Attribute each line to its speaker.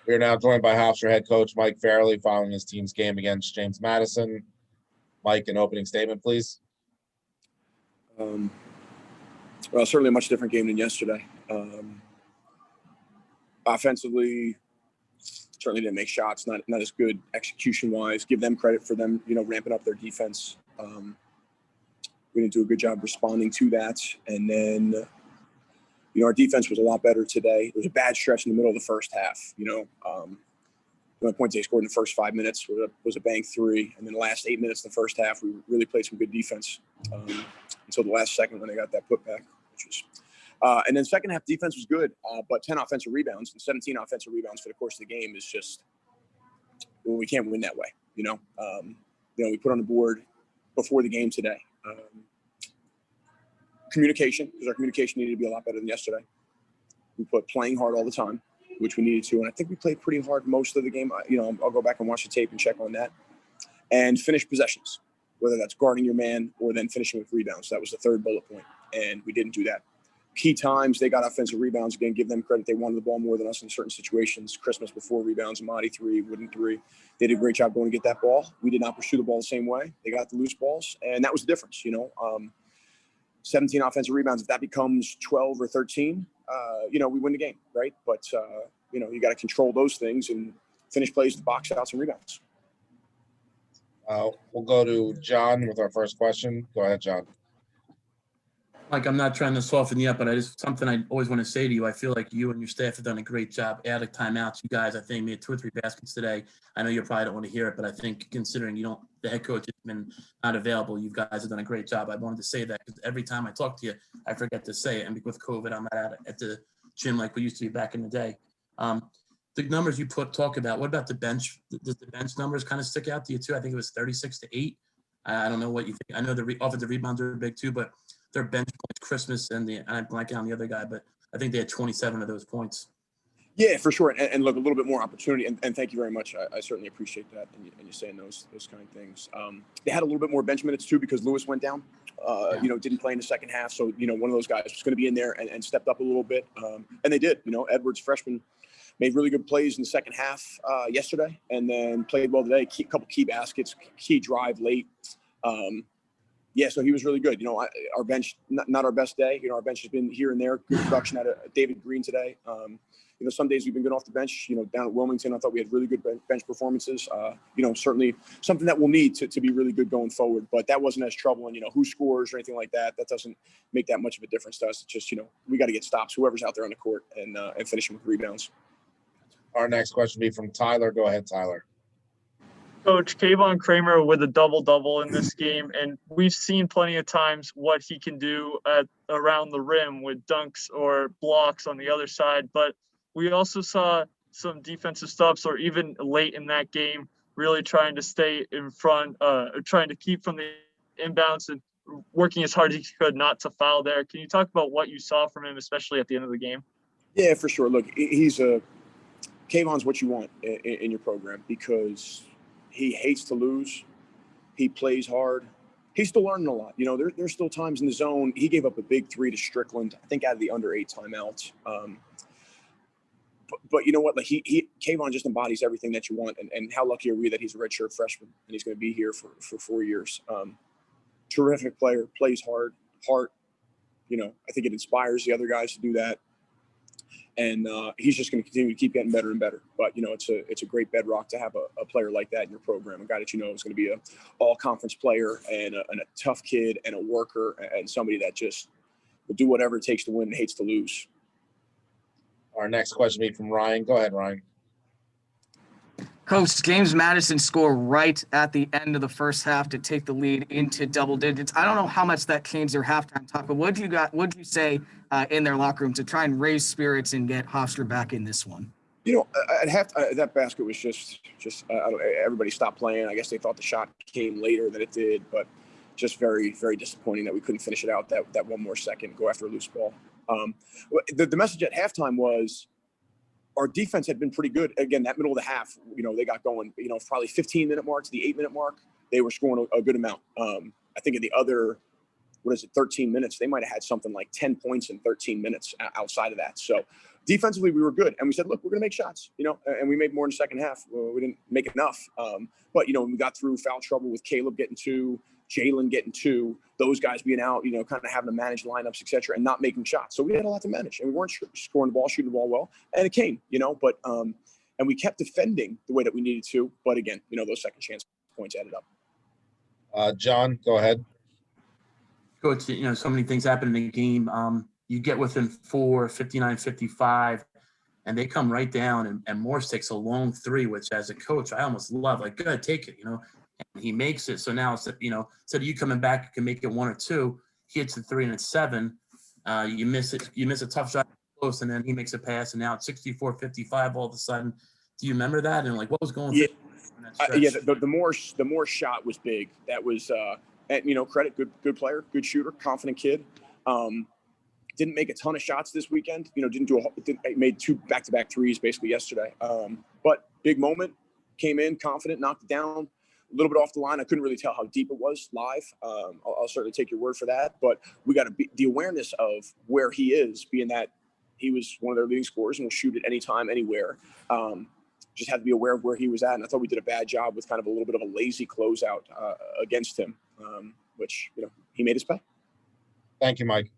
Speaker 1: We are now joined by Hofstra head coach Mike Farrelly following his team's game against James Madison. Mike, an opening statement, please.
Speaker 2: Well, certainly a much different game than yesterday. Offensively, certainly didn't make shots, not as good execution-wise. Give them credit for them, ramping up their defense. We didn't do a good job responding to that. And then, our defense was a lot better today. There was a bad stretch in the middle of the first half. The only points they scored in the first 5 minutes was a bank three. And then the last 8 minutes of the first half, we really played some good defense until the last second when they got that putback. And then second half defense was good, but 10 offensive rebounds and 17 offensive rebounds for the course of the game is just, we can't win that way. We put on the board before the game today. Communication, because our communication needed to be a lot better than yesterday. We put playing hard all the time, which we needed to. And I think we played pretty hard most of the game. I'll go back and watch the tape and check on that. And finish possessions, whether that's guarding your man or then finishing with rebounds. That was the third bullet point, and we didn't do that. Key times, they got offensive rebounds. Again, give them credit. They wanted the ball more than us in certain situations. Christmas before rebounds, Amadi three, Wooden three. They did a great job going to get that ball. We did not pursue the ball the same way. They got the loose balls, and that was the difference, 17 offensive rebounds. If that becomes 12 or 13, we win the game, right? But, you got to control those things and finish plays with box outs and rebounds.
Speaker 1: We'll go to John with our first question. Go ahead, John.
Speaker 3: Mike, I'm not trying to soften you up, but something I always want to say to you. I feel like you and your staff have done a great job out of timeouts. You guys, I think, made 2 or 3 baskets today. I know you probably don't want to hear it, but I think considering the head coach has been not available, you guys have done a great job. I wanted to say that because every time I talk to you, I forget to say it. And with COVID, I'm not out at the gym like we used to be back in the day. The numbers you talk about, what about the bench? Does the bench numbers kind of stick out to you too? I think it was 36-8. I don't know what you think. I know the offensive rebounds are big too, but their bench points, Christmas and I'm blanking on the other guy, but I think they had 27 of those points.
Speaker 2: Yeah, for sure. And look, a little bit more opportunity. And thank you very much. I certainly appreciate that. And you saying those kind of things. They had a little bit more bench minutes too, because Lewis went down, didn't play in the second half. So, one of those guys was going to be in there and stepped up a little bit. And they did. Edwards, freshman, made really good plays in the second half yesterday, and then played well today. A couple key baskets, key drive late. So he was really good. Our bench, not our best day. Our bench has been here and there. Good production out of David Green today. Some days we've been good off the bench. Down at Wilmington, I thought we had really good bench performances. Certainly something that we'll need to be really good going forward. But that wasn't as troubling. Who scores or anything like that. That doesn't make that much of a difference to us. It's just we got to get stops. Whoever's out there on the court and finishing with rebounds.
Speaker 1: Our next question will be from Tyler. Go ahead, Tyler.
Speaker 4: Coach, Kayvon Kramer with a double-double in this game, and we've seen plenty of times what he can do around the rim with dunks or blocks on the other side, but we also saw some defensive stops or even late in that game really trying to stay in front, trying to keep from the inbounds and working as hard as he could not to foul there. Can you talk about what you saw from him, especially at the end of the game?
Speaker 2: Yeah, for sure. Look, Kayvon's what you want in your program because he hates to lose. He plays hard. He's still learning a lot. There's still times in the zone. He gave up a big 3 to Strickland, I think out of the under 8 timeouts. But you know what? Like Kayvon just embodies everything that you want. And how lucky are we that he's a redshirt freshman and he's going to be here for 4 years. Terrific player, plays hard, heart. I think it inspires the other guys to do that. And he's just going to continue to keep getting better and better. But, it's a great bedrock to have a player like that in your program, a guy that is going to be an all-conference player and a tough kid and a worker and somebody that just will do whatever it takes to win and hates to lose.
Speaker 1: Our next question will be from Ryan. Go ahead, Ryan.
Speaker 5: Coach, James Madison scored right at the end of the first half to take the lead into double digits. I don't know how much that changed their halftime talk, but what did you say in their locker room to try and raise spirits and get Hofstra back in this one?
Speaker 2: That basket was just everybody stopped playing. I guess they thought the shot came later than it did, but just very, very disappointing that we couldn't finish it out that one more second, go after a loose ball. The message at halftime was, our defense had been pretty good. Again, that middle of the half, they got going, probably 15-minute mark to the 8-minute mark, they were scoring a good amount. I think in the other what is it, 13 minutes. They might have had something like 10 points in 13 minutes outside of that. So defensively, we were good. And we said, look, we're going to make shots, and we made more in the second half. Well, we didn't make enough. But, when we got through foul trouble with Caleb getting 2, Jalen getting 2, those guys being out, kind of having to manage lineups, et cetera, and not making shots. So we had a lot to manage, and we weren't scoring the ball, shooting the ball well. And it came, but and we kept defending the way that we needed to. But again, those second chance points added up.
Speaker 1: John, go ahead.
Speaker 3: Coach, so many things happen in the game. You get within 4, 59-55, and they come right down, and Morse takes a long 3, which as a coach, I almost love. Like, good, take it, and he makes it. So now, instead of you coming back, you can make it 1 or 2. He hits the 3 and it's 7. You miss it. You miss a tough shot close, and then he makes a pass, and now it's 64-55 all of a sudden. Do you remember that? And like, what was going through that stretch?
Speaker 2: Yeah, the Morse shot was big. That was and credit, good player, good shooter, confident kid. Didn't make a ton of shots this weekend. Made 2 back-to-back threes basically yesterday. But big moment, came in confident, knocked it down. A little bit off the line. I couldn't really tell how deep it was live. I'll certainly take your word for that. But we got to be the awareness of where he is, being that he was one of their leading scorers and will shoot at any time, anywhere. Just had to be aware of where he was at. And I thought we did a bad job with kind of a little bit of a lazy closeout against him, which, he made his pay.
Speaker 1: Thank you, Mike.